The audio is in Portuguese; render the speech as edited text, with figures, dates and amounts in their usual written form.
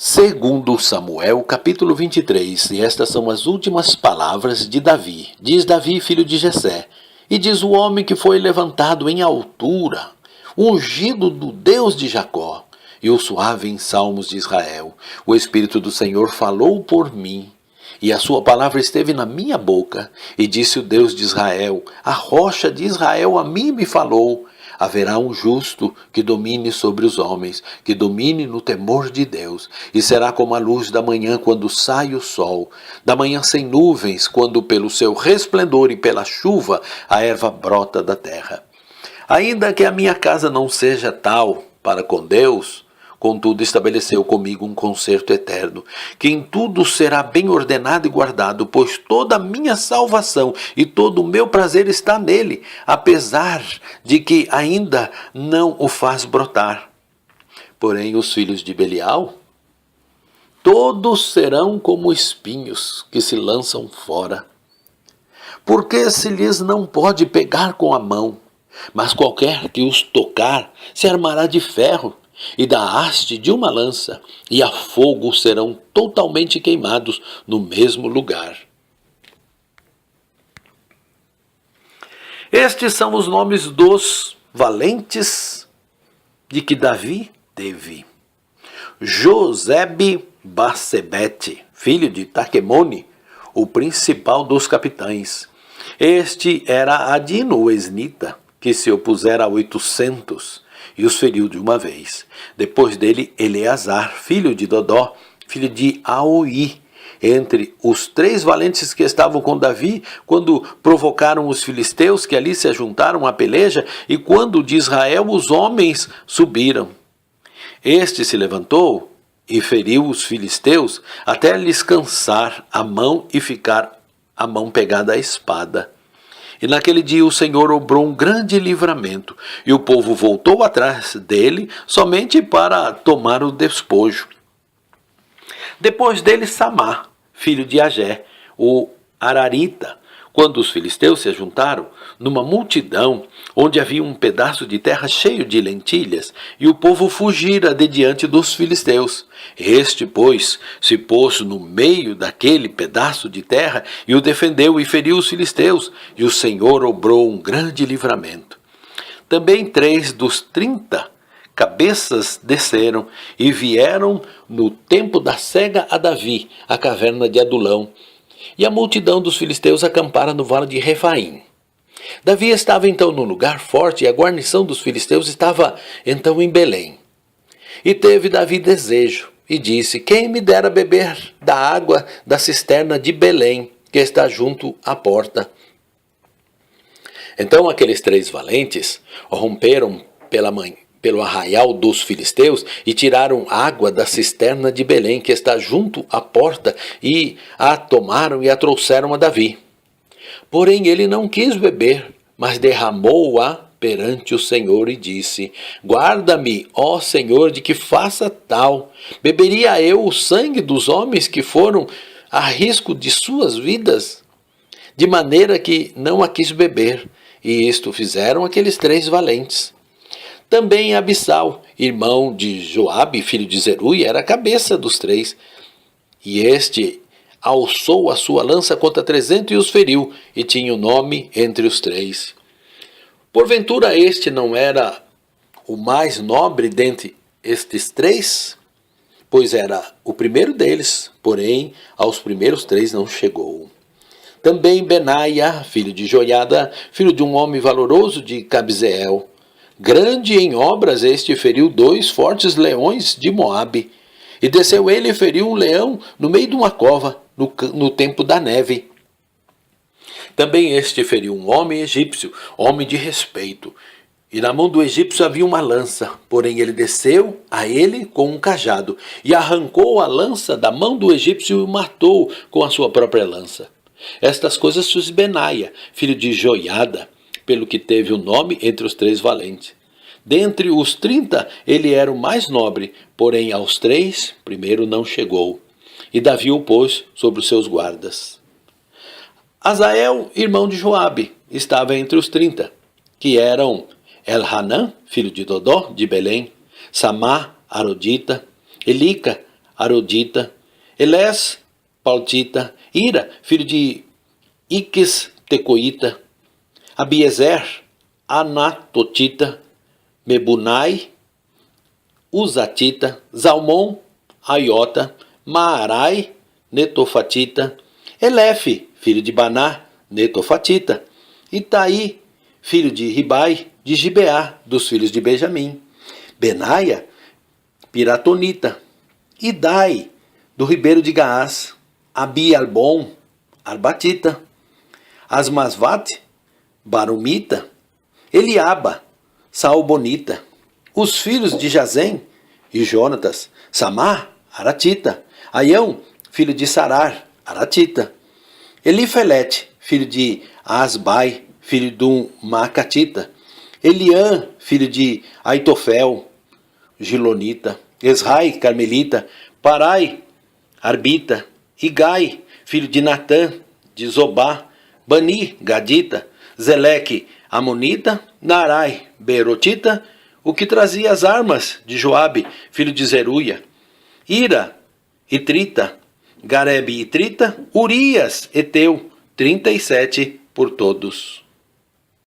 Segundo Samuel, capítulo 23, e estas são as últimas palavras de Davi. Diz Davi, filho de Jessé, e diz o homem que foi levantado em altura, ungido do Deus de Jacó, e o suave em salmos de Israel. O Espírito do Senhor falou por mim, e a sua palavra esteve na minha boca, e disse o Deus de Israel, a rocha de Israel a mim me falou. Haverá um justo que domine sobre os homens, que domine no temor de Deus, e será como a luz da manhã quando sai o sol, da manhã sem nuvens, quando pelo seu resplendor e pela chuva a erva brota da terra. Ainda que a minha casa não seja tal para com Deus, contudo estabeleceu comigo um concerto eterno, que em tudo será bem ordenado e guardado, pois toda a minha salvação e todo o meu prazer está nele, apesar de que ainda não o faz brotar. Porém os filhos de Belial, todos serão como espinhos que se lançam fora. Porque se lhes não pode pegar com a mão, mas qualquer que os tocar se armará de ferro, e da haste de uma lança, e a fogo serão totalmente queimados no mesmo lugar. Estes são os nomes dos valentes de que Davi teve. Josebe-Basebete, filho de Taquemone, o principal dos capitães. Este era Adino, o esnita, que se opusera a 800, e os feriu de uma vez. Depois dele, Eleazar, filho de Dodó, filho de Aoi, entre os 3 valentes que estavam com Davi, quando provocaram os filisteus que ali se ajuntaram à peleja, e quando de Israel os homens subiram. Este se levantou e feriu os filisteus, até lhes cansar a mão e ficar a mão pegada à espada. E naquele dia o Senhor obrou um grande livramento, e o povo voltou atrás dele somente para tomar o despojo. Depois dele Samá, filho de Agé, o Ararita, quando os filisteus se ajuntaram numa multidão, onde havia um pedaço de terra cheio de lentilhas, e o povo fugira de diante dos filisteus. Este, pois, se pôs no meio daquele pedaço de terra, e o defendeu e feriu os filisteus, e o Senhor obrou um grande livramento. Também 3 dos 30 cabeças desceram, e vieram no tempo da cega a Davi, a caverna de Adulão, e a multidão dos filisteus acampara no vale de Refaim. Davi estava então num lugar forte, e a guarnição dos filisteus estava então em Belém. E teve Davi desejo, e disse, quem me dera beber da água da cisterna de Belém, que está junto à porta. Então aqueles 3 valentes romperam pelo arraial dos filisteus, e tiraram água da cisterna de Belém, que está junto à porta, e a tomaram e a trouxeram a Davi. Porém ele não quis beber, mas derramou-a perante o Senhor e disse, guarda-me, ó Senhor, de que faça tal. Beberia eu o sangue dos homens que foram a risco de suas vidas? De maneira que não a quis beber, e isto fizeram aqueles 3 valentes. Também Abissal, irmão de Joabe, filho de Zerui, era a cabeça dos 3. E este alçou a sua lança contra 300 e os feriu, e tinha o nome entre os 3. Porventura este não era o mais nobre dentre estes 3? Pois era o primeiro deles, porém aos primeiros 3 não chegou. Também Benaia, filho de Joiada, filho de um homem valoroso de Cabzeel, grande em obras, este feriu 2 fortes leões de Moabe. E desceu ele e feriu um leão no meio de uma cova, no tempo da neve. Também este feriu um homem egípcio, homem de respeito. E na mão do egípcio havia uma lança, porém ele desceu a ele com um cajado, e arrancou a lança da mão do egípcio e o matou com a sua própria lança. Estas coisas fez Benaia, filho de Joiada, pelo que teve o nome entre os 3 valentes. Dentre os 30, ele era o mais nobre, porém aos 3, primeiro não chegou. E Davi o pôs sobre os seus guardas. Azael, irmão de Joabe, estava entre os 30, que eram Elhanã, filho de Dodó, de Belém, Samá, Arodita, Elica, Arodita, Elés, Paltita, Ira, filho de Iques, Tecoíta, Abiezer, Anatotita, Mebunai, Uzatita, Zalmon, Aiota, Maarai, Netofatita, Elefe, filho de Baná, Netofatita, Itaí, filho de Ribai, de Gibeá, dos filhos de Benjamim, Benaia, Piratonita, Idai, do ribeiro de Gaás, Abi-Albon, Arbatita, Asmasvat, Barumita, Eliaba, Saulbonita, os filhos de Jazem e Jonatas, Samar, Aratita, Aião, filho de Sarar, Aratita, Elifelete, filho de Asbai, filho de Macatita, Eliã, filho de Aitofel, Gilonita, Esrai, Carmelita, Parai, Arbita, Igai, filho de Natã, de Zobá, Bani, Gadita, Zeleque, Amonita, Narai, Berotita, o que trazia as armas de Joabe, filho de Zeruia, Ira, Itrita, Garebe Itrita, Urias, Eteu, 37 por todos.